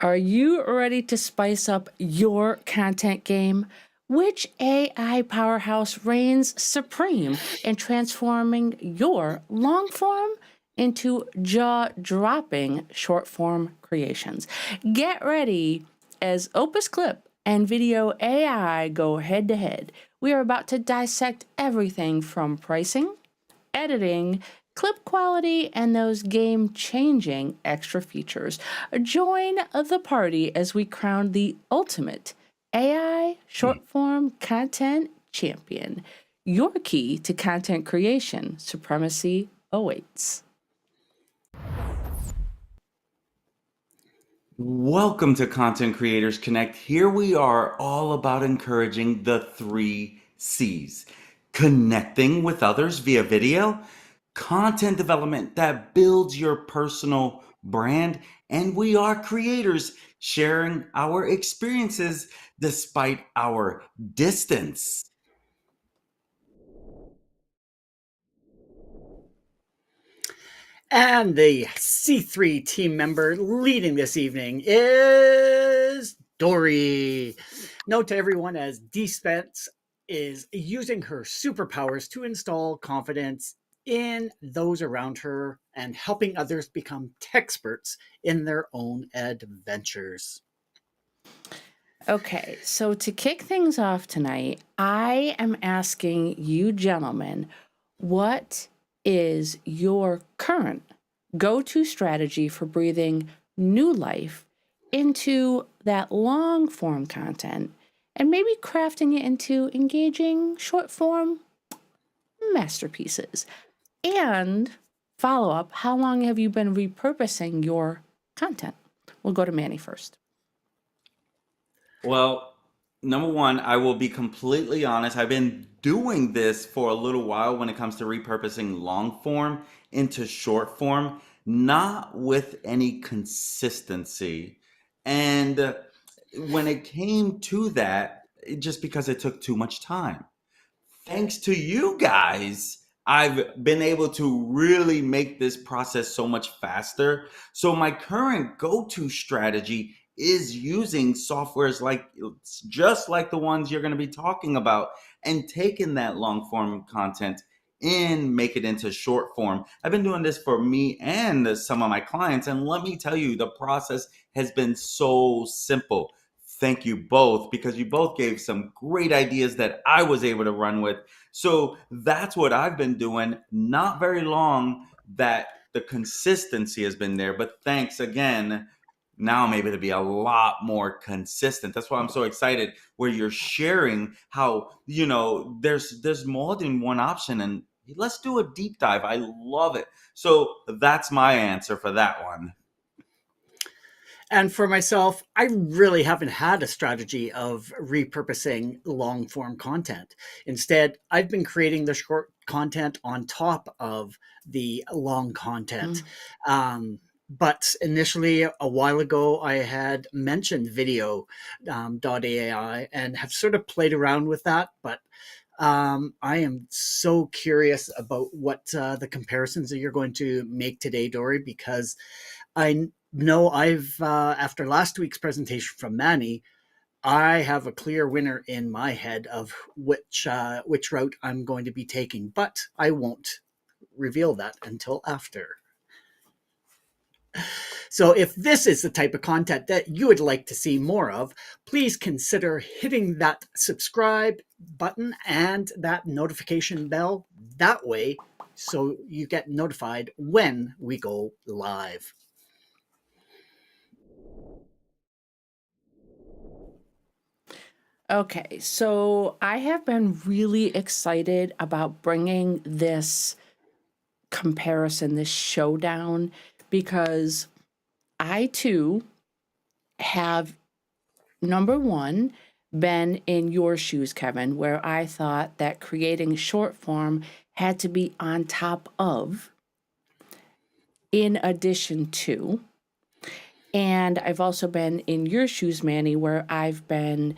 Are you ready to spice up your content game? Which AI powerhouse reigns supreme in transforming your long form into jaw-dropping short form creations? Get ready as OpusClip and Vidyo.ai go head to head. We are about to dissect everything from pricing, editing, clip quality, and those game-changing extra features. Join the party as we crown the ultimate AI short-form content champion. Your key to content creation supremacy awaits. Welcome to Content Creators Connect. Here we are all about encouraging the 3 C's. Connecting with others via video, content development that builds your personal brand, and we are creators sharing our experiences despite our distance. And the C3 team member leading this evening is Dori. Note to everyone as DSpence is using her superpowers to install confidence in those around her and helping others become techsperts in their own adventures. Okay, so to kick things off tonight, I am asking you gentlemen, what is your current go-to strategy for breathing new life into that long form content and maybe crafting it into engaging short form masterpieces? And follow up, how long have you been repurposing your content? We'll go to Manny first. Well, number one, I will be completely honest. I've been doing this for a little while when it comes to repurposing long form into short form, not with any consistency. And when it came to that, just because it took too much time. Thanks to you guys, I've been able to really make this process so much faster. So my current go-to strategy is using softwares like just like the ones you're going to be talking about and taking that long form content and make it into short form. I've been doing this for me and some of my clients, and let me tell you, the process has been so simple. Thank you both, because you both gave some great ideas that I was able to run with. So that's what I've been doing. Not very long that the consistency has been there, but thanks again. Now I'm able to be a lot more consistent. That's why I'm so excited where you're sharing how, there's more than one option, and let's do a deep dive. I love it. So that's my answer for that one. And for myself, I really haven't had a strategy of repurposing long form content. Instead, I've been creating the short content on top of the long content. But initially, a while ago, I had mentioned Vidyo.ai and have sort of played around with that. But I am so curious about what the comparisons that you're going to make today, Dori, because I know I've after last week's presentation from Manny, I have a clear winner in my head of which route I'm going to be taking, but I won't reveal that until after. So if this is the type of content that you would like to see more of, please consider hitting that subscribe button and that notification bell that way so you get notified when we go live. Okay, so I have been really excited about bringing this comparison, this showdown, because I too have, number one, been in your shoes, Kevin, where I thought that creating short form had to be on top of, in addition to. And I've also been in your shoes, Manny, where I've been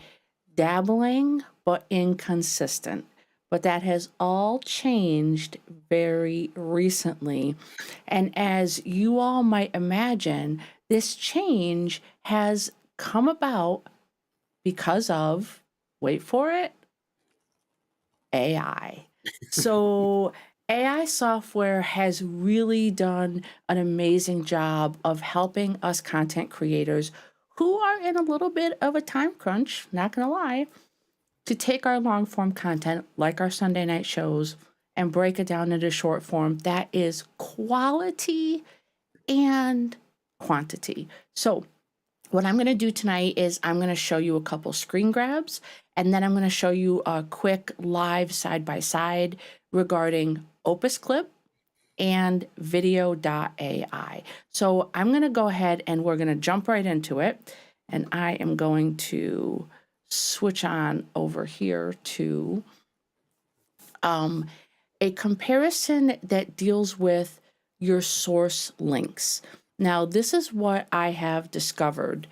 dabbling but inconsistent. but that has all changed very recently. And as you all might imagine, this change has come about because of, wait for it, AI. So AI software has really done an amazing job of helping us content creators who are in a little bit of a time crunch, not gonna lie, to take our long form content like our Sunday night shows and break it down into short form that is quality and quantity. So what I'm going to do tonight is I'm going to show you a couple screen grabs, and then I'm going to show you a quick live side by side regarding OpusClip and Vidyo.ai. So I'm going to go ahead and we're going to jump right into it. And I am going to switch on over here to a comparison that deals with your source links. Now, this is what I have discovered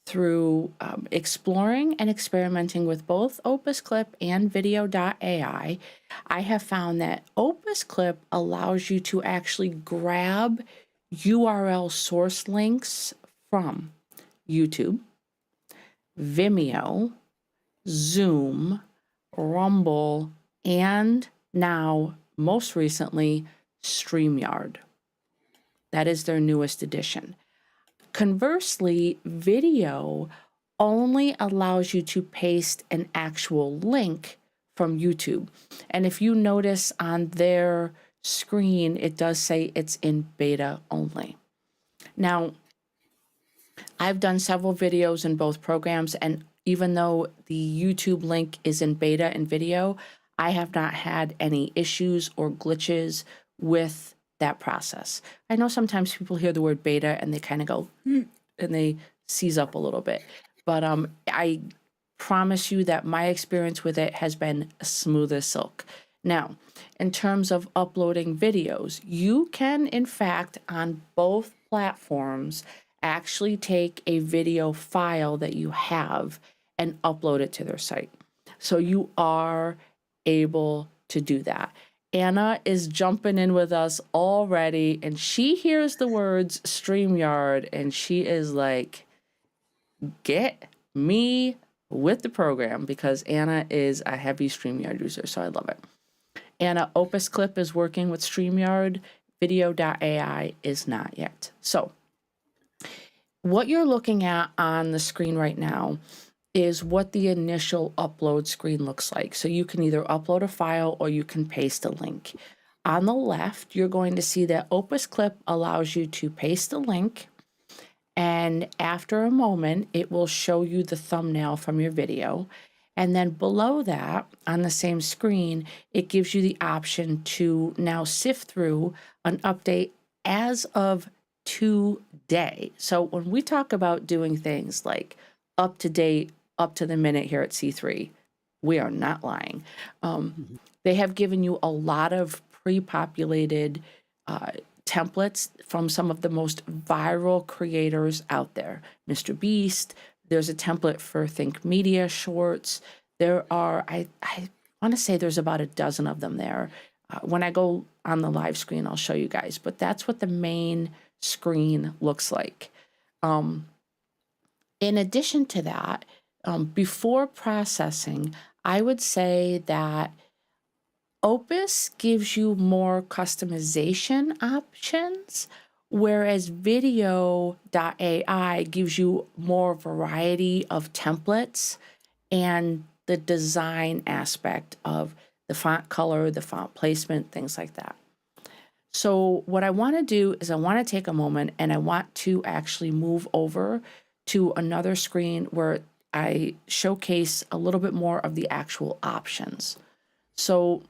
through exploring and experimenting with both OpusClip and Vidyo.ai. I have found that OpusClip allows you to actually grab URL source links from YouTube, Vimeo, Zoom, Rumble, and now, most recently, StreamYard. That is their newest addition. Conversely, Vidyo only allows you to paste an actual link from YouTube. And if you notice on their screen, it does say it's in beta only. Now, I've done several videos in both programs, and even though the YouTube link is in beta and Vidyo, I have not had any issues or glitches with that process. I know sometimes people hear the word beta and they kind of go, and they seize up a little bit. But I promise you that my experience with it has been smooth as silk. Now, in terms of uploading videos, you can, in fact, on both platforms, actually take a video file that you have and upload it to their site. So you are able to do that. Anna is jumping in with us already, and she hears the words StreamYard, and she is like, get me with the program, because Anna is a heavy StreamYard user, so I love it. Anna, OpusClip is working with StreamYard. Vidyo.ai is not yet. So what you're looking at on the screen right now is what the initial upload screen looks like. So you can either upload a file or you can paste a link. On the left, you're going to see that OpusClip allows you to paste a link, and after a moment, it will show you the thumbnail from your video. And then below that, on the same screen, it gives you the option to now sift through an update as of today. So when we talk about doing things like up to date, up to the minute here at C3, we are not lying. They have given you a lot of pre-populated templates from some of the most viral creators out there. Mr. Beast, there's a template for Think Media Shorts. There are, I want to say there's about a dozen of them there. When I go on the live screen, I'll show you guys, but that's what the main screen looks like. In addition to that, before processing, I would say that Opus gives you more customization options, whereas Vidyo.ai gives you more variety of templates and the design aspect of the font color, the font placement, things like that. So what I want to do is I want to take a moment and I want to actually move over to another screen where I showcase a little bit more of the actual options. So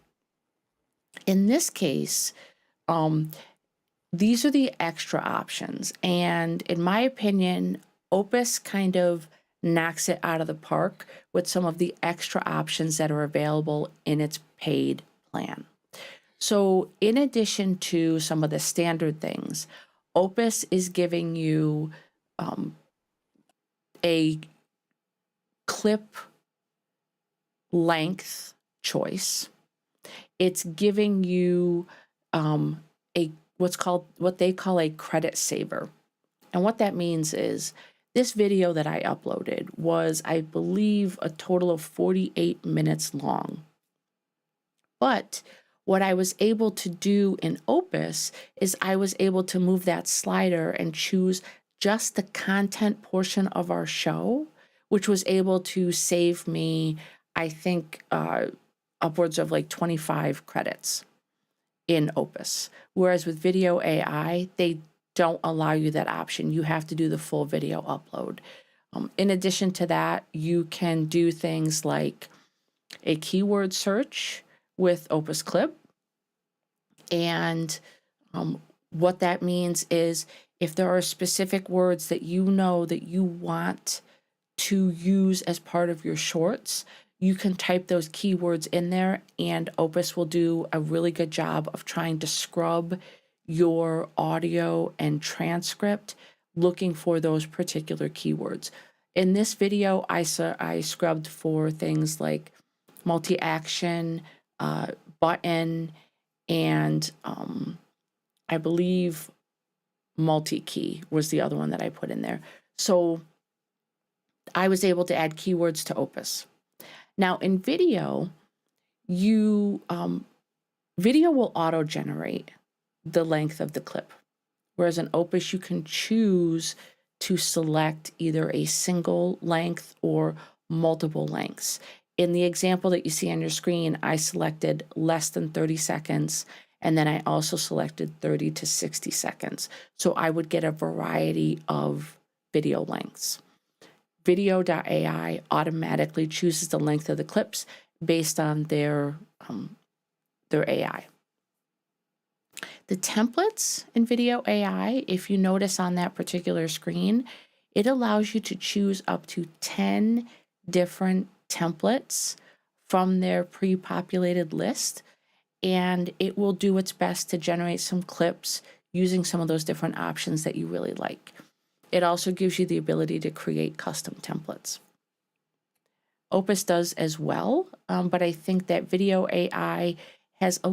in this case, these are the extra options. And in my opinion, Opus kind of knocks it out of the park with some of the extra options that are available in its paid plan. So in addition to some of the standard things, Opus is giving you a clip length choice. it's giving you a what they call a credit saver. And what that means is this video that I uploaded was, I believe, a total of 48 minutes long. But what I was able to do in Opus is I was able to move that slider and choose just the content portion of our show, which was able to save me, I think, upwards of like 25 credits in Opus. Whereas with Video AI, they don't allow you that option. You have to do the full video upload. In addition to that, you can do things like a keyword search with OpusClip. And what that means is if there are specific words that you know that you want to use as part of your shorts, you can type those keywords in there, and Opus will do a really good job of trying to scrub your audio and transcript looking for those particular keywords. In this video, I scrubbed for things like multi-action, button, and I believe multi-key was the other one that I put in there. So I was able to add keywords to Opus. Now in video, video will auto-generate the length of the clip, whereas in Opus you can choose to select either a single length or multiple lengths. In the example that you see on your screen, I selected less than 30 seconds, and then I also selected 30 to 60 seconds. So I would get a variety of video lengths. Video.ai automatically chooses the length of the clips based on their AI. The templates in Video AI, if you notice on that particular screen, it allows you to choose up to 10 different templates from their pre-populated list, and it will do its best to generate some clips using some of those different options that you really like. It also gives you the ability to create custom templates. Opus does as well, but I think that Video AI has a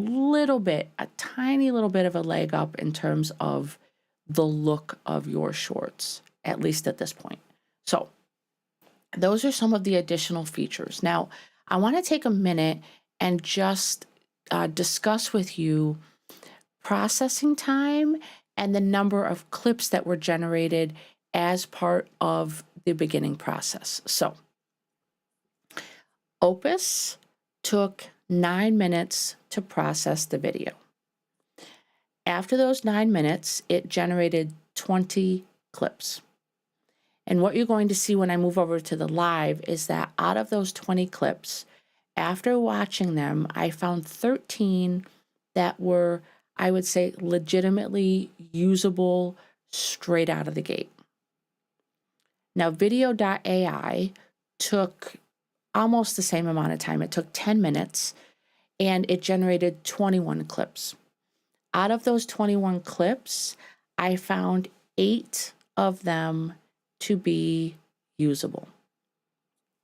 tiny little bit of a leg up in terms of the look of your shorts, at least at this point. So those are some of the additional features. Now, I want to take a minute and just discuss with you processing time and the number of clips that were generated as part of the beginning process. So Opus took 9 minutes to process the video. After those 9 minutes, it generated 20 clips. And what you're going to see when I move over to the live is that out of those 20 clips, after watching them, I found 13 that were, I would say, legitimately usable straight out of the gate. Now, Video.ai took almost the same amount of time. It took 10 minutes, and it generated 21 clips. Out of those 21 clips, I found 8 of them to be usable.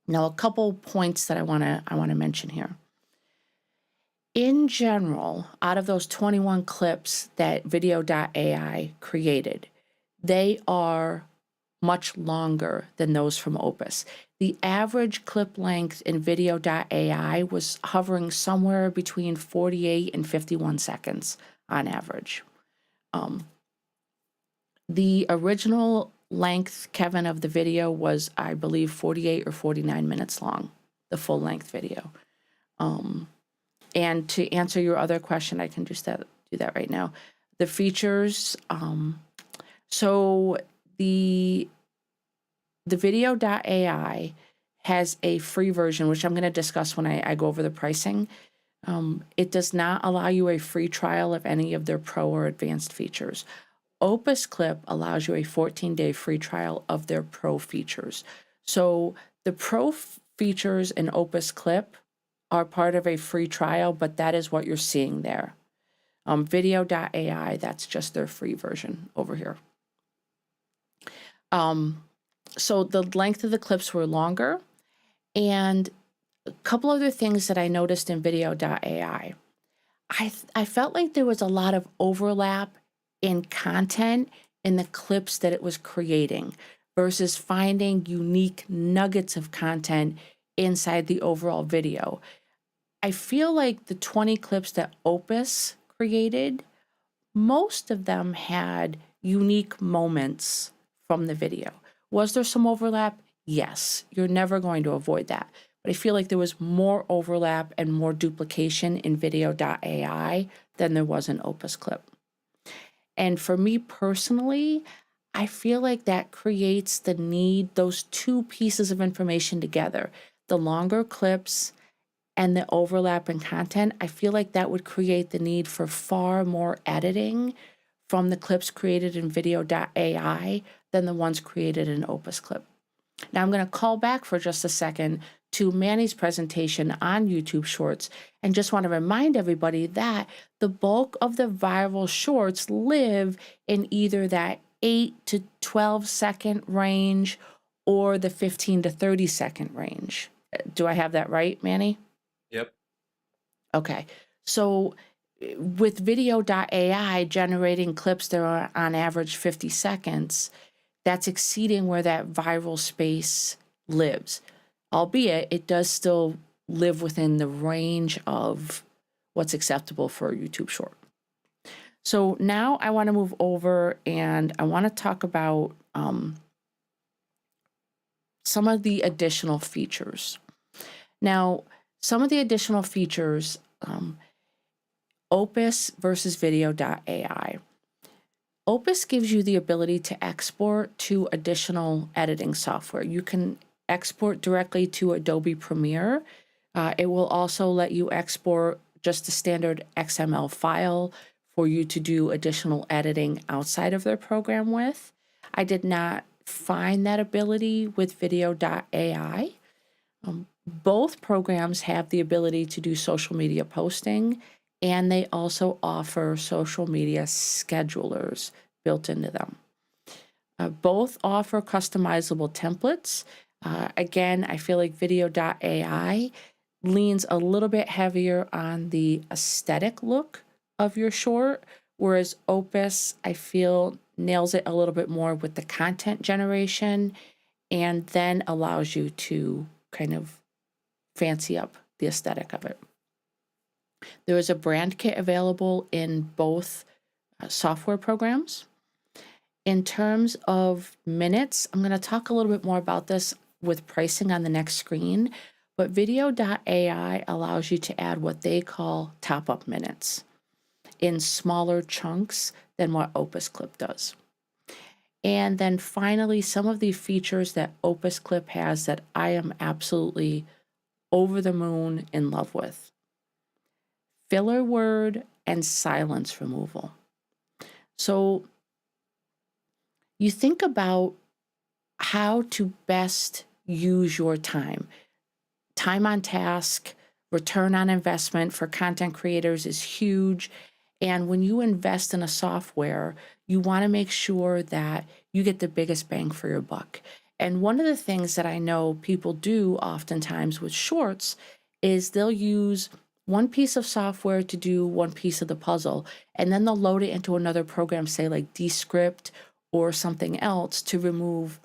Now, a couple points that I want to mention here. In general, out of those 21 clips that Video.ai created, they are much longer than those from Opus. The average clip length in Video.ai was hovering somewhere between 48 and 51 seconds on average. The original length, Kevin, of the video was, I believe, 48 or 49 minutes long, the full length video. And to answer your other question, I can just do that right now. The features, so the Video.ai has a free version, which I'm going to discuss when I go over the pricing. It does not allow you a free trial of any of their pro or advanced features. OpusClip allows you a 14-day free trial of their pro features. So the pro features in OpusClip are part of a free trial, but that is what you're seeing there. Video.ai, that's just their free version over here. So the length of the clips were longer, and a couple other things that I noticed in Video.ai. I felt like there was a lot of overlap in content in the clips that it was creating versus finding unique nuggets of content inside the overall video. I feel like the 20 clips that Opus created, most of them had unique moments from the video. Was there some overlap? Yes, you're never going to avoid that. But I feel like there was more overlap and more duplication in Vidyo.ai than there was in OpusClip. And for me personally, I feel like that creates the need, those two pieces of information together, the longer clips and the overlap in content. I feel like that would create the need for far more editing from the clips created in Vidyo.ai than the ones created in OpusClip. Now I'm going to call back for just a second to Manny's presentation on YouTube Shorts and just want to remind everybody that the bulk of the viral shorts live in either that 8 to 12 second range or the 15 to 30 second range. Do I have that right, Manny? Yep. Okay. So with Vidyo.ai generating clips that are on average 50 seconds, that's exceeding where that viral space lives. Albeit, it does still live within the range of what's acceptable for a YouTube short. So now I want to move over and I want to talk about some of the additional features. Now, some of the additional features, Opus versus Vidyo.ai. Opus gives you the ability to export to additional editing software. You can export directly to Adobe Premiere. It will also let you export just a standard XML file for you to do additional editing outside of their program with. I did not find that ability with Vidyo.ai. Both programs have the ability to do social media posting, and they also offer social media schedulers built into them. Both offer customizable templates. Again, I feel like Vidyo.ai leans a little bit heavier on the aesthetic look of your short, whereas Opus, I feel, nails it a little bit more with the content generation and then allows you to kind of fancy up the aesthetic of it. There is a brand kit available in both software programs. In terms of minutes, I'm going to talk a little bit more about this with pricing on the next screen, but Vidyo.ai allows you to add what they call top-up minutes in smaller chunks than what OpusClip does. And then finally, some of the features that OpusClip has that I am absolutely over the moon in love with. Filler word and silence removal. So you think about how to best use your time. Time on task, return on investment for content creators is huge. And when you invest in a software, you want to make sure that you get the biggest bang for your buck. And one of the things that I know people do oftentimes with shorts is they'll use one piece of software to do one piece of the puzzle, and then they'll load it into another program, say like DScript or something else, to remove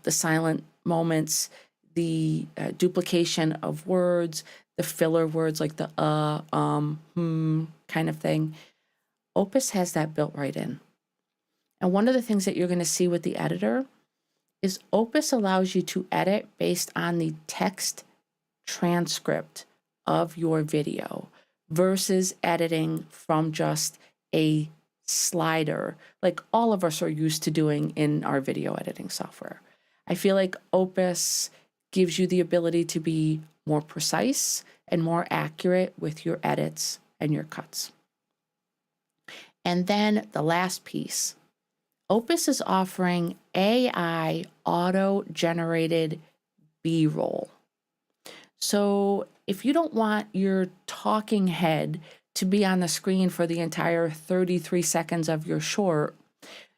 the silent moments, the duplication of words, the filler words like the kind of thing. Opus has that built right in. And one of the things that you're going to see with the editor is Opus allows you to edit based on the text transcript of your video versus editing from just a slider like all of us are used to doing in our video editing software. I feel like Opus gives you the ability to be more precise and more accurate with your edits and your cuts. And then the last piece, Opus is offering AI auto-generated B-roll. So if you don't want your talking head to be on the screen for the entire 33 seconds of your short,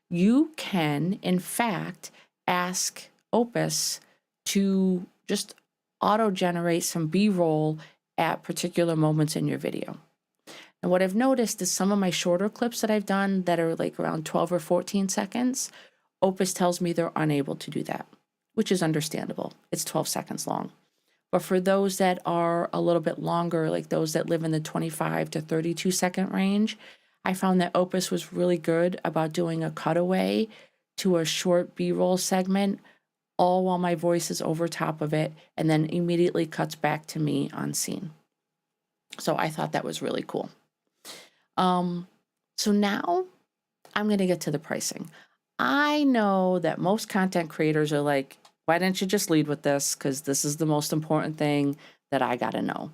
you can, in fact, ask Opus to just auto-generate some B-roll at particular moments in your video. And what I've noticed is some of my shorter clips that I've done that are like around 12 or 14 seconds, Opus tells me they're unable to do that, which is understandable. It's 12 seconds long. But for those that are a little bit longer, like those that live in the 25 to 32 second range, I found that Opus was really good about doing a cutaway to a short B-roll segment, all while my voice is over top of it, and then immediately cuts back to me on scene. So I thought that was really cool. So now I'm going to get to the pricing. I know that most content creators are like, why didn't you just lead with this? Because this is the most important thing that I got to know.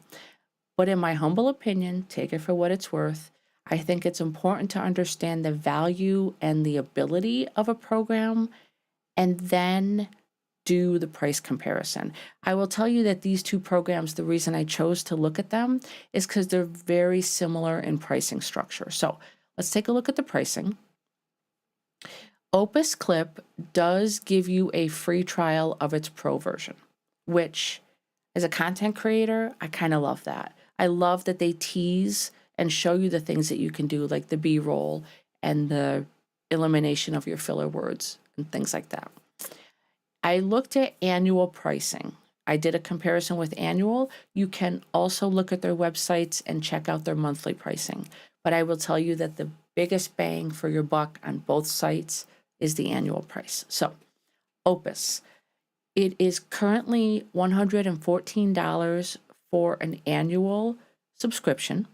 But in my humble opinion, take it for what it's worth, I think it's important to understand the value and the ability of a program and then do the price comparison. I will tell you that these two programs, the reason I chose to look at them is because they're very similar in pricing structure. So let's take a look at the pricing. OpusClip does give you a free trial of its pro version, which as a content creator, I kind of love that. I love that they tease and show you the things that you can do, like the B-roll and the elimination of your filler words and things like that. I looked at annual pricing. I did a comparison with annual. You can also look at their websites and check out their monthly pricing. But I will tell you that the biggest bang for your buck on both sites is the annual price. So Opus, it is currently $114 for an annual subscription.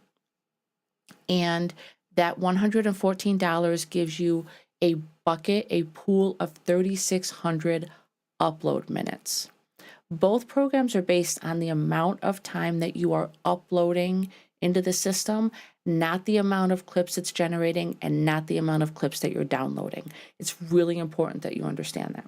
And that $114 gives you a bucket, a pool of 3,600 upload minutes. Both programs are based on the amount of time that you are uploading into the system, not the amount of clips it's generating and not the amount of clips that you're downloading. It's really important that you understand that.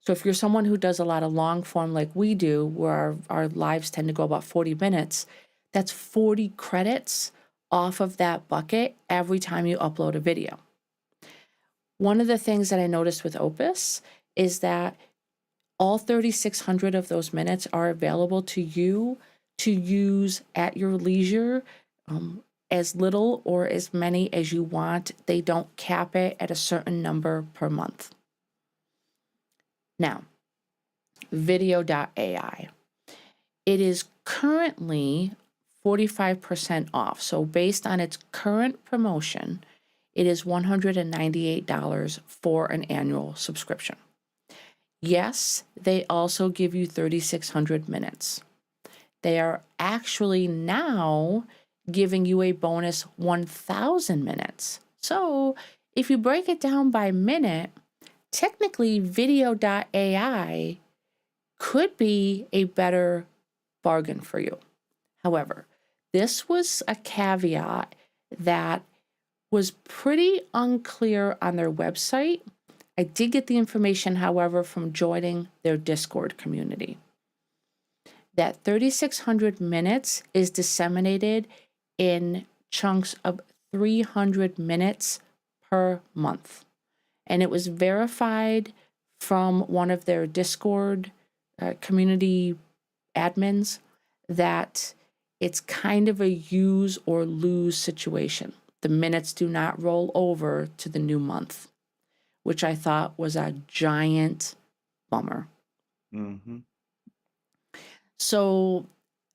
So if you're someone who does a lot of long form like we do, where our lives tend to go about 40 minutes, that's 40 credits off of that bucket every time you upload a video. One of the things that I noticed with Opus is that all 3,600 of those minutes are available to you to use at your leisure, as little or as many as you want. They don't cap it at a certain number per month. Now, Vidyo.ai. It is currently 45% off. So based on its current promotion, it is $198 for an annual subscription. Yes, they also give you 3,600 minutes. They are actually now giving you a bonus 1,000 minutes. So if you break it down by minute, technically Vidyo.ai could be a better bargain for you. However, this was a caveat that was pretty unclear on their website. I did get the information, however, from joining their Discord community. That 3,600 minutes is disseminated in chunks of 300 minutes per month. And it was verified from one of their Discord community admins that it's kind of a use or lose situation. The minutes do not roll over to the new month, which I thought was a giant bummer. Mm-hmm. So,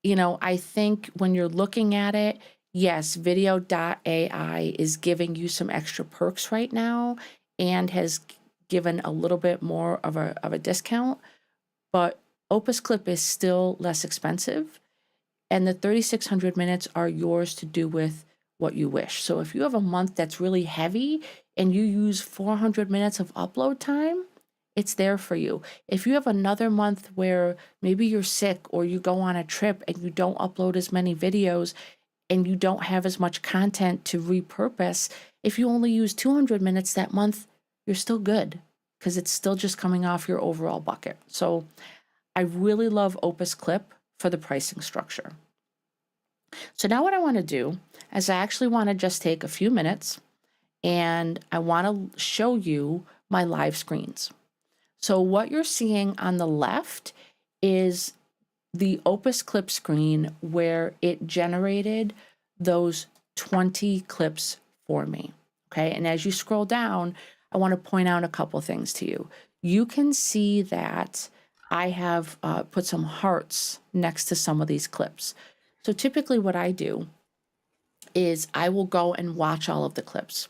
I think when you're looking at it, yes, Vidyo.ai is giving you some extra perks right now and has given a little bit more of a discount, but OpusClip is still less expensive, and the 3,600 minutes are yours to do with what you wish. So if you have a month that's really heavy and you use 400 minutes of upload time, it's there for you. If you have another month where maybe you're sick or you go on a trip and you don't upload as many videos and you don't have as much content to repurpose, if you only use 200 minutes that month, you're still good because it's still just coming off your overall bucket. So I really love OpusClip for the pricing structure. So now what I want to do is I actually want to just take a few minutes and I want to show you my live screens. So what you're seeing on the left is the OpusClip screen where it generated those 20 clips for me. Okay. And as you scroll down, I want to point out a couple things to you. You can see that I have put some hearts next to some of these clips. So typically what I do is I will go and watch all of the clips.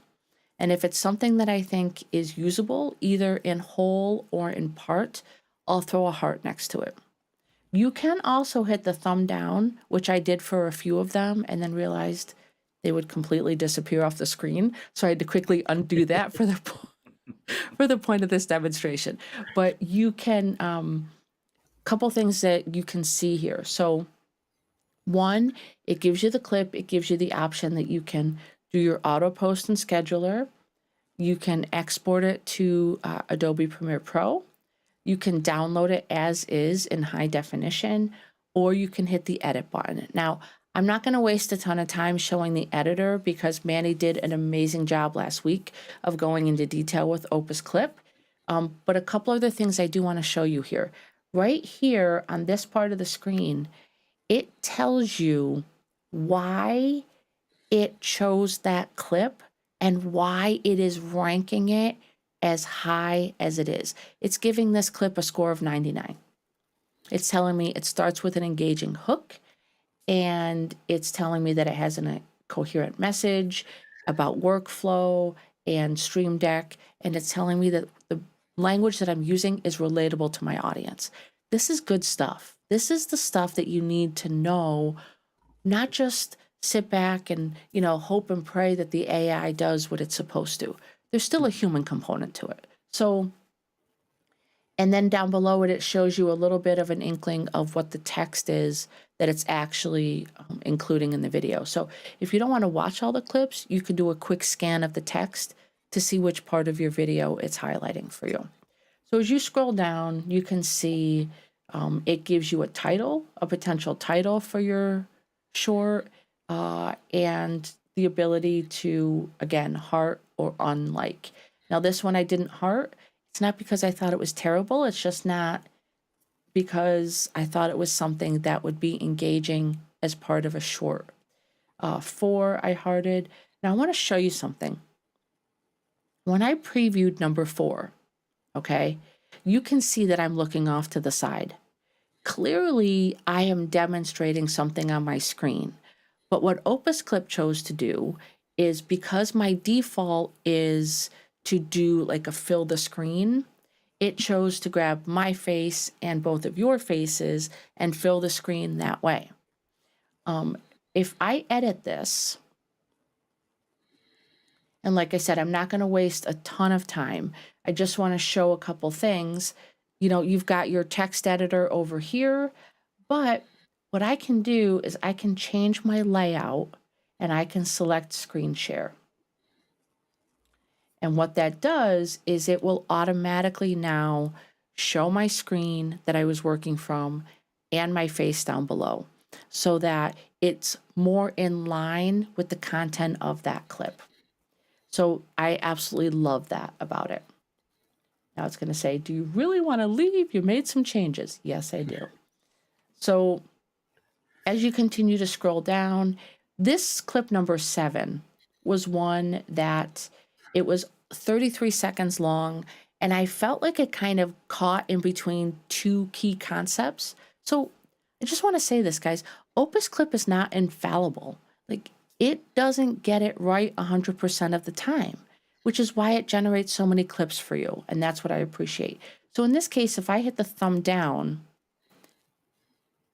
And if it's something that I think is usable, either in whole or in part, I'll throw a heart next to it. You can also hit the thumb down, which I did for a few of them and then realized they would completely disappear off the screen. So I had to quickly undo that for the point of this demonstration. But you can, couple things that you can see here. So one, it gives you the clip. It gives you the option that you can do your auto post and scheduler. You can export it to Adobe Premiere Pro. You can download it as is in high definition, or you can hit the edit button. Now, I'm not going to waste a ton of time showing the editor because Manny did an amazing job last week of going into detail with OpusClip. But a couple other things I do want to show you here. Right here on this part of the screen, it tells you why it chose that clip and why it is ranking it as high as it is. It's giving this clip a score of 99. It's telling me it starts with an engaging hook, and it's telling me that it has a coherent message about workflow and Stream Deck, and it's telling me that the language that I'm using is relatable to my audience. This is good stuff. This is the stuff that you need to know, not just sit back and, hope and pray that the AI does what it's supposed to. There's still a human component to it. So, and then down below it shows you a little bit of an inkling of what the text is that it's actually including in the video. So if you don't want to watch all the clips, you can do a quick scan of the text to see which part of your video it's highlighting for you. So as you scroll down, you can see it gives you a title, a potential title for your short, and the ability to, again, heart or unlike. Now this one I didn't heart. It's not because I thought it was terrible. It's just not because I thought it was something that would be engaging as part of a short. 4 I hearted. Now I want to show you something. When I previewed number 4, okay, you can see that I'm looking off to the side. Clearly, I am demonstrating something on my screen. But what OpusClip chose to do is, because my default is to do like a fill the screen, it chose to grab my face and both of your faces and fill the screen that way. If I edit this, and like I said, I'm not going to waste a ton of time. I just want to show a couple things. You've got your text editor over here, but what I can do is I can change my layout and I can select screen share. And what that does is it will automatically now show my screen that I was working from and my face down below, so that it's more in line with the content of that clip. So I absolutely love that about it. Now it's going to say, do you really want to leave? You made some changes. Yes, I do. So as you continue to scroll down, this clip number 7 was one that it was 33 seconds long, and I felt like it kind of caught in between two key concepts. So I just want to say this, guys. OpusClip is not infallible. Like, it doesn't get it right 100% of the time, which is why it generates so many clips for you, and that's what I appreciate. So in this case, if I hit the thumb down,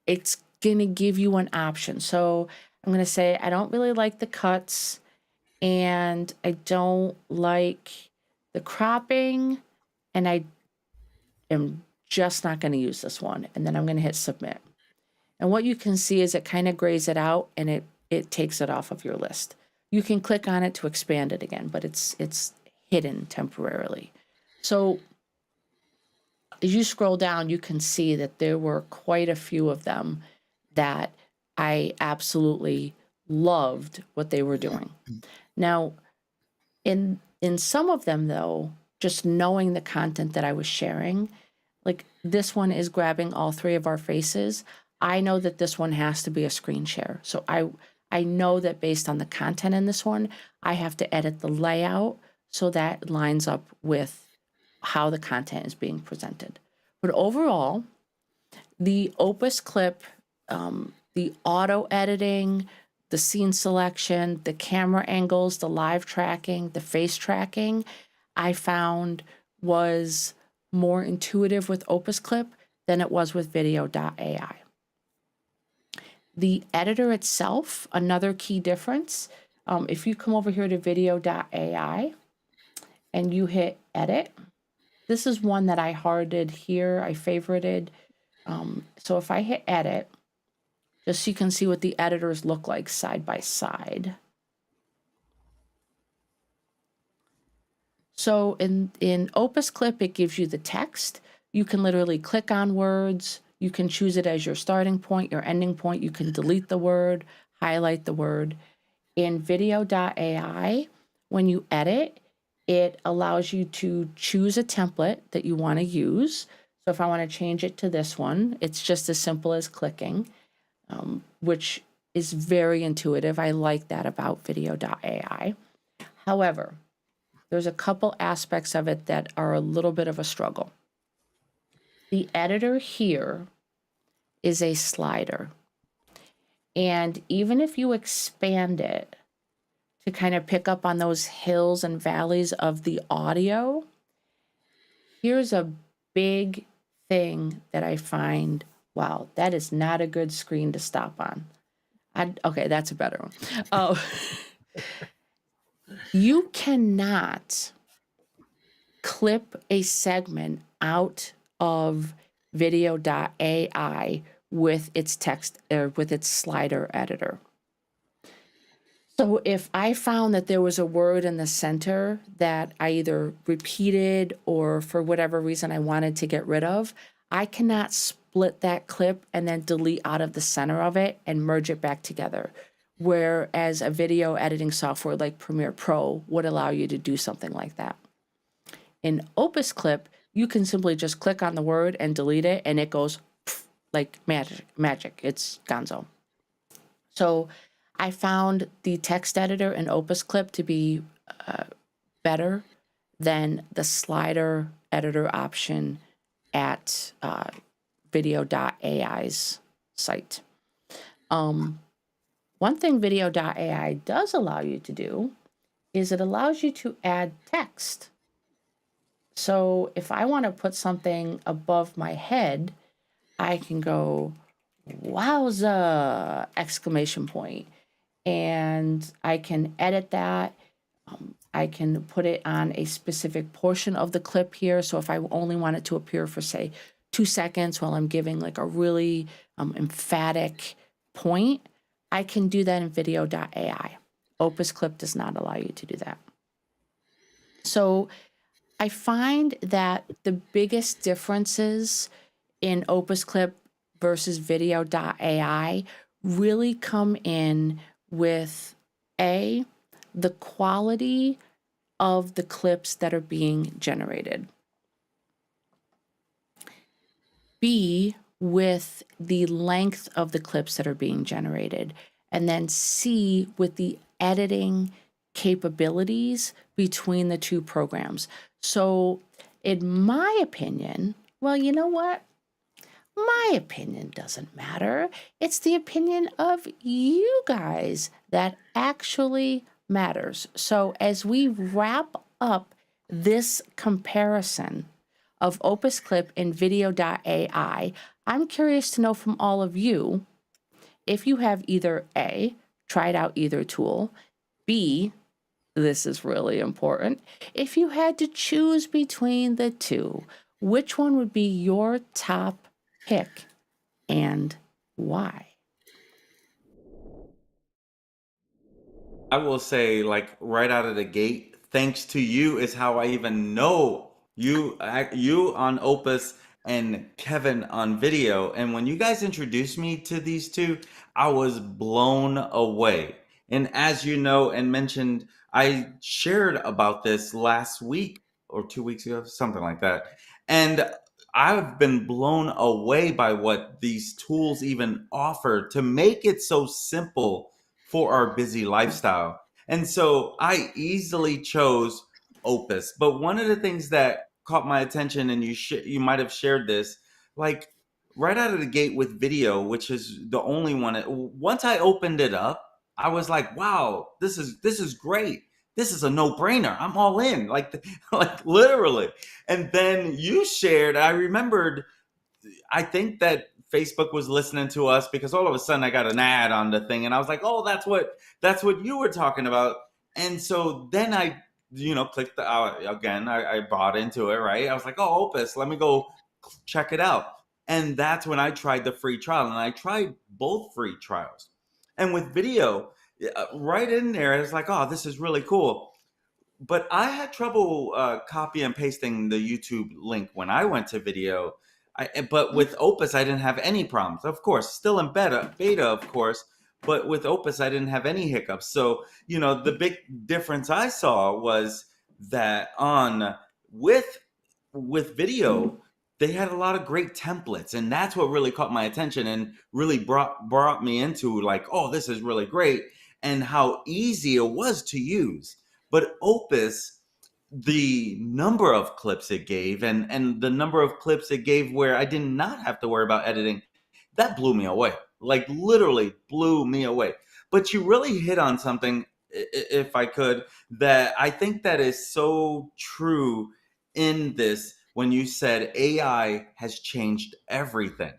it's going to give you an option. So I'm going to say, I don't really like the cuts, and I don't like the cropping, and I am just not going to use this one. And then I'm going to hit submit. And what you can see is it kind of grays it out, and it takes it off of your list. You can click on it to expand it again, but it's hidden temporarily. So as you scroll down, you can see that there were quite a few of them that I absolutely loved what they were doing. Now, in some of them, though, just knowing the content that I was sharing, like this one is grabbing all 3 of our faces. I know that this one has to be a screen share. So I I know that based on the content in this one, I have to edit the layout so that lines up with how the content is being presented. But overall, the OpusClip, the auto editing, the scene selection, the camera angles, the live tracking, the face tracking, I found was more intuitive with OpusClip than it was with Vidyo.ai. The editor itself, another key difference, if you come over here to Vidyo.ai and you hit edit, this is one that I hearted here, I favorited. So if I hit edit, just so you can see what the editors look like side by side. So in OpusClip, it gives you the text. You can literally click on words. You can choose it as your starting point, your ending point. You can delete the word, highlight the word. In Vidyo.ai, when you edit, it allows you to choose a template that you want to use. So if I want to change it to this one, it's just as simple as clicking, which is very intuitive. I like that about Vidyo.ai. However, there's a couple aspects of it that are a little bit of a struggle. The editor here is a slider. And even if you expand it to kind of pick up on those hills and valleys of the audio, here's a big thing that I find, wow, that is not a good screen to stop on. Okay, that's a better one. You cannot clip a segment out of Vidyo.ai with its text or with its slider editor. So if I found that there was a word in the center that I either repeated or for whatever reason I wanted to get rid of, I cannot split that clip and then delete out of the center of it and merge it back together. Whereas a video editing software like Premiere Pro would allow you to do something like that. In OpusClip, you can simply just click on the word and delete it, and it goes like magic. It's gonzo. So I found the text editor in OpusClip to be better than the slider editor option at Vidyo.ai's site. One thing Vidyo.ai does allow you to do is it allows you to add text. So if I want to put something above my head, I can go, wowza, exclamation point. And I can edit that. I can put it on a specific portion of the clip here. So if I only want it to appear for, say, 2 seconds while I'm giving like a really emphatic point, I can do that in Vidyo.ai. OpusClip does not allow you to do that. So I find that the biggest differences in OpusClip versus Vidyo.ai really come in with A, the quality of the clips that are being generated. B, with the length of the clips that are being generated. And then C, with the editing capabilities between the two programs. So in my opinion, well, you know what? My opinion doesn't matter. It's the opinion of you guys that actually matters. So as we wrap up this comparison of OpusClip and Vidyo.ai, I'm curious to know from all of you if you have either A, tried out either tool, B, this is really important, if you had to choose between the two, which one would be your top pick and why? I will say, like, right out of the gate, thanks to you is how I even know you on Opus and Kevin on Vidyo. And when you guys introduced me to these two, I was blown away. And as you know and mentioned, I shared about this last week or 2 weeks ago, something like that. And I've been blown away by what these tools even offer to make it so simple for our busy lifestyle. And so I easily chose Opus. But one of the things that caught my attention, and you might have shared this, like right out of the gate with video, which is the only one. Once I opened it up, I was like, "Wow, this is great. This is a no brainer. I'm all in." Like, like literally. And then you shared. I remembered. I think that Facebook was listening to us because all of a sudden I got an ad on the thing, and I was like, "Oh, that's what you were talking about." And so then I, clicked again. I bought into it, right? I was like, "Oh, Opus, let me go check it out." And that's when I tried the free trial, and I tried both free trials. And with video, right in there, it's like, "Oh, this is really cool." But I had trouble copy and pasting the YouTube link when I went to video. But with Opus, I didn't have any problems. Of course, still in beta, of course. But with Opus, I didn't have any hiccups. So the big difference I saw was that on with video, they had a lot of great templates, and that's what really caught my attention and really brought me into like, oh, this is really great, and how easy it was to use. But Opus, the number of clips it gave, and the number of clips it gave where I did not have to worry about editing, that blew me away. Like literally blew me away. But you really hit on something, if I could, that I think that is so true in this when you said AI has changed everything,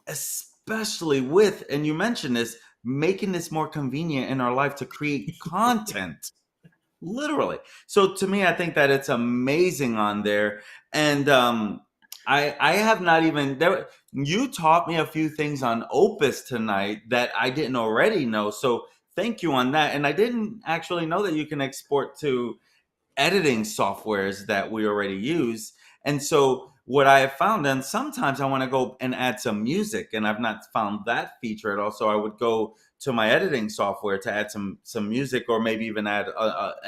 especially with, and you mentioned this, making this more convenient in our life to create content. Literally. So to me, I think that it's amazing on there. And I have not even there. You taught me a few things on Opus tonight that I didn't already know. So thank you on that. And I didn't actually know that you can export to editing softwares that we already use. And so what I have found, and sometimes I want to go and add some music, and I've not found that feature at all. So I would go to my editing software to add some music, or maybe even add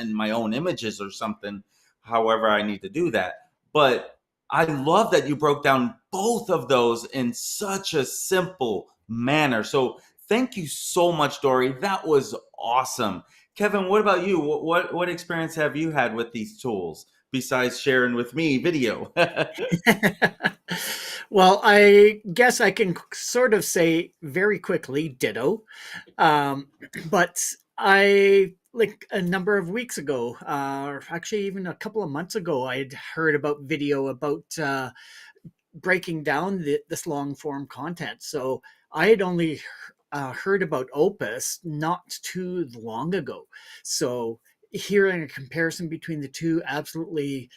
in my own images or something. However, I need to do that. But I love that you broke down both of those in such a simple manner. So thank you so much, Dori. That was awesome. Kevin, what about you? What experience have you had with these tools besides sharing with me video? Well, I guess I can sort of say very quickly ditto. Um, but I, like a number of weeks ago, or actually even a couple of months ago, I had heard about video about breaking down this long form content. So I had only heard about Opus not too long ago. So hearing a comparison between the two absolutely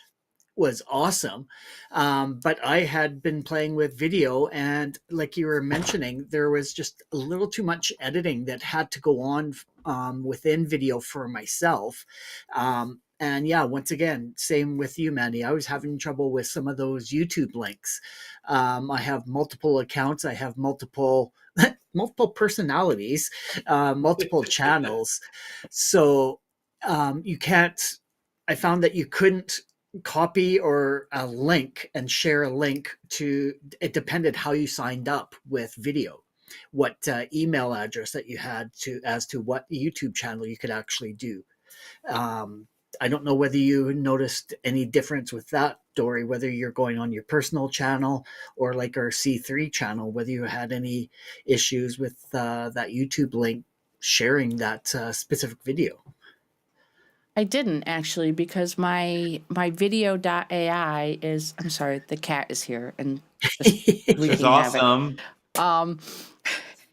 was awesome. But I had been playing with video, and like you were mentioning, there was just a little too much editing that had to go on within video for myself. And yeah, once again, same with you, Mandy. I was having trouble with some of those YouTube links. I have multiple accounts. I have multiple multiple personalities, multiple channels. So you can't. I found that you couldn't copy or a link and share a link to, it depended how you signed up with video, what email address that you had to, as to what YouTube channel you could actually do. um, I don't know whether you noticed any difference with that, Dori, whether you're going on your personal channel or like our C3 channel, whether you had any issues with that YouTube link sharing that specific video. I didn't actually, because my video.ai is, I'm sorry, the cat is here and just This is wreaking havoc. awesome. Um,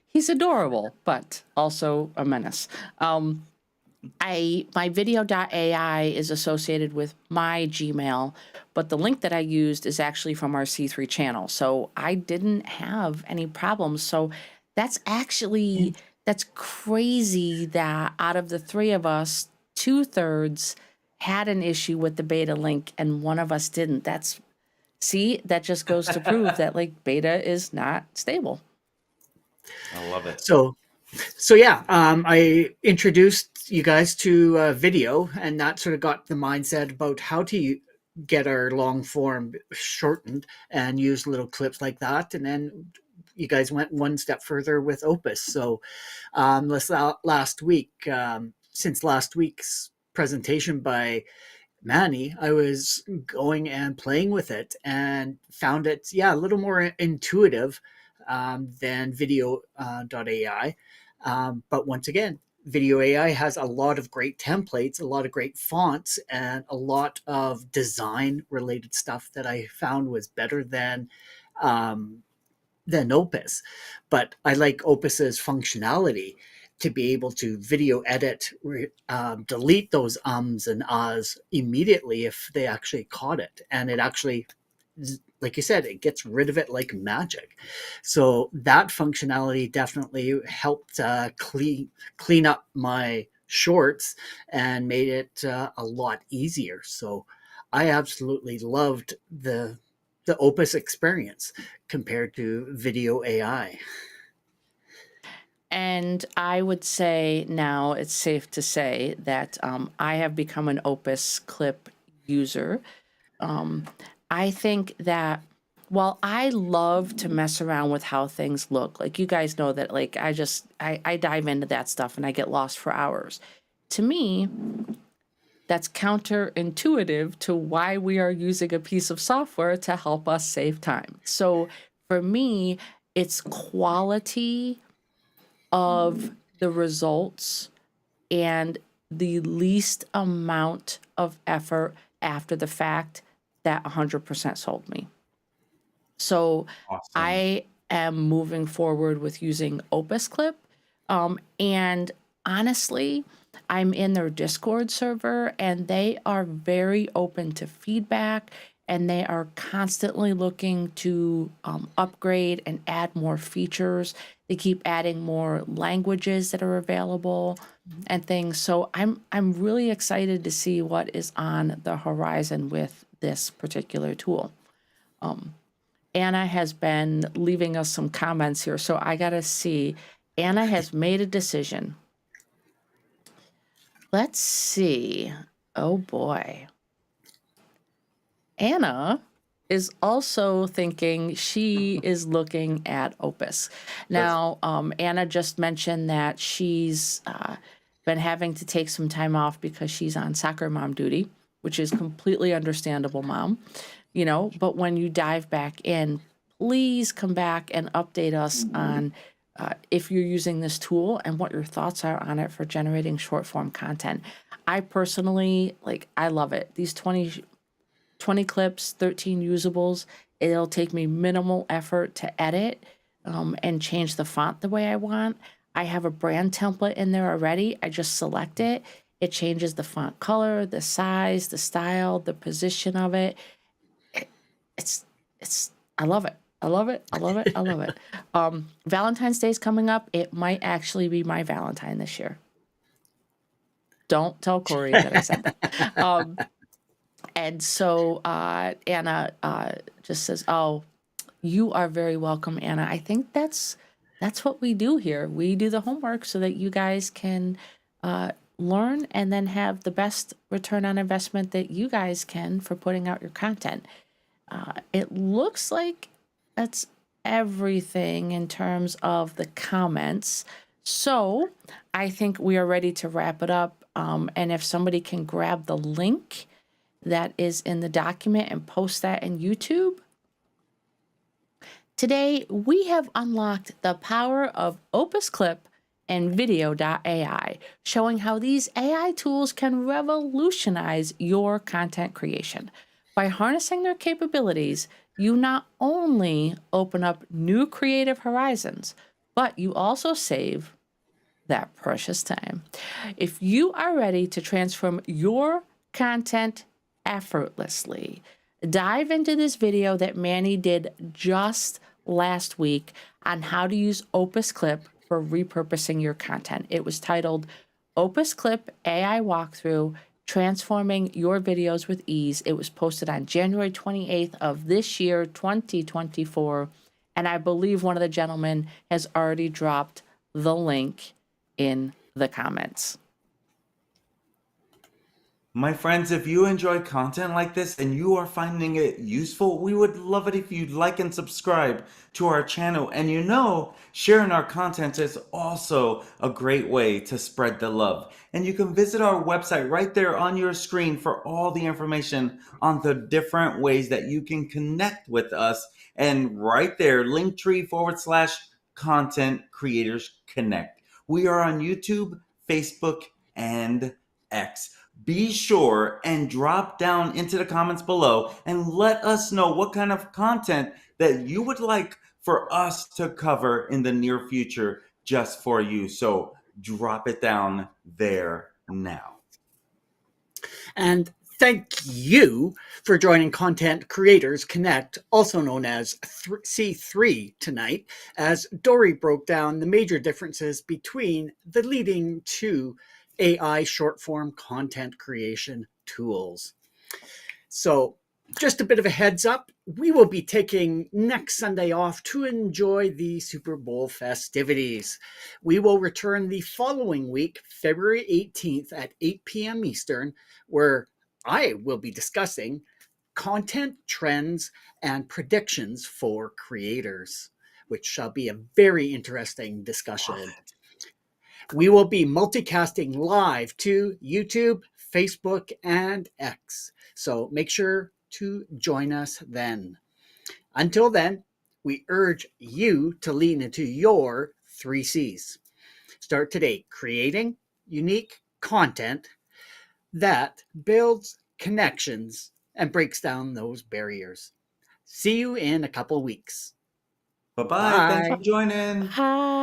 he's adorable, but also a menace. My video.ai is associated with my Gmail, but the link that I used is actually from our C3 channel. So I didn't have any problems. So that's actually, that's crazy that out of the three of us, 2/3 had an issue with the beta link and one of us didn't. That just goes to prove that like beta is not stable. I love it. So yeah, I introduced you guys to video, and that sort of got the mindset about how to get our long form shortened and use little clips like that. And then you guys went one step further with Opus. So since last week's presentation by Manny, I was going and playing with it and found it, a little more intuitive than Vidyo.ai. But once again, Video AI has a lot of great templates, a lot of great fonts, and a lot of design related stuff that I found was better than Opus. But I like Opus's functionality to be able to video edit, delete those ums and ahs immediately if they actually caught it. And it actually, like you said, it gets rid of it like magic. So that functionality definitely helped clean up my shorts and made it a lot easier. So I absolutely loved the Opus experience compared to Video AI. And I would say now it's safe to say that I have become an OpusClip user. I think that while I love to mess around with how things look, like you guys know that, like I dive into that stuff and I get lost for hours. To me, that's counterintuitive to why we are using a piece of software to help us save time. So for me, it's quality of the results and the least amount of effort after the fact that 100% sold me. So Awesome. I am moving forward with using OpusClip. And honestly, I'm in their Discord server and they are very open to feedback and they are constantly looking to upgrade and add more features. They keep adding more languages that are available and things. So I'm really excited to see what is on the horizon with this particular tool. Anna has been leaving us some comments here, so I gotta see. Anna has made a decision. Let's see. Oh boy. Anna is also thinking she is looking at Opus. Now, Anna just mentioned that she's been having to take some time off because she's on soccer mom duty, which is completely understandable, Mom. You know, but when you dive back in, please come back and update us on if you're using this tool and what your thoughts are on it for generating short form content. I personally, I love it. These 20 clips, 13 usables. It'll take me minimal effort to edit and change the font the way I want. I have a brand template in there already. I just select it. It changes the font color, the size, the style, the position of it. I love it. I love it. I love it. I love it. Valentine's Day is coming up. It might actually be my Valentine this year. Don't tell Corey that I said that. And so Anna just says, "Oh, you are very welcome, Anna." I think that's what we do here. We do the homework so that you guys can learn and then have the best return on investment that you guys can for putting out your content. It looks like that's everything in terms of the comments. So I think we are ready to wrap it up. And if somebody can grab the link that is in the document and post that in YouTube. Today, we have unlocked the power of OpusClip and Vidyo.ai, showing how these AI tools can revolutionize your content creation. By harnessing their capabilities, you not only open up new creative horizons, but you also save that precious time. If you are ready to transform your content effortlessly, dive into this video that Manny did just last week on how to use OpusClip for repurposing your content. It was titled OpusClip AI Walkthrough, Transforming Your Videos with Ease. It was posted on January 28th of this year, 2024. And I believe one of the gentlemen has already dropped the link in the comments. My friends, if you enjoy content like this and you are finding it useful, we would love it if you'd like and subscribe to our channel. And sharing our content is also a great way to spread the love. And you can visit our website right there on your screen for all the information on the different ways that you can connect with us. And right there, linktree/content creators connect. We are on YouTube, Facebook, and X. Be sure and drop down into the comments below and let us know what kind of content that you would like for us to cover in the near future just for you. So drop it down there now. And thank you for joining Content Creators Connect, also known as C3 tonight, as Dori broke down the major differences between the leading two AI short form content creation tools. So, just a bit of a heads up, we will be taking next Sunday off to enjoy the Super Bowl festivities. We will return the following week, February 18th at 8 p.m. Eastern, where I will be discussing content trends and predictions for creators, which shall be a very interesting discussion. We will be multicasting live to YouTube, Facebook, and X. So make sure to join us then. Until then, we urge you to lean into your 3Cs. Start today creating unique content that builds connections and breaks down those barriers. See you in a couple weeks. Bye-bye. Thanks Bye. for joining. Bye.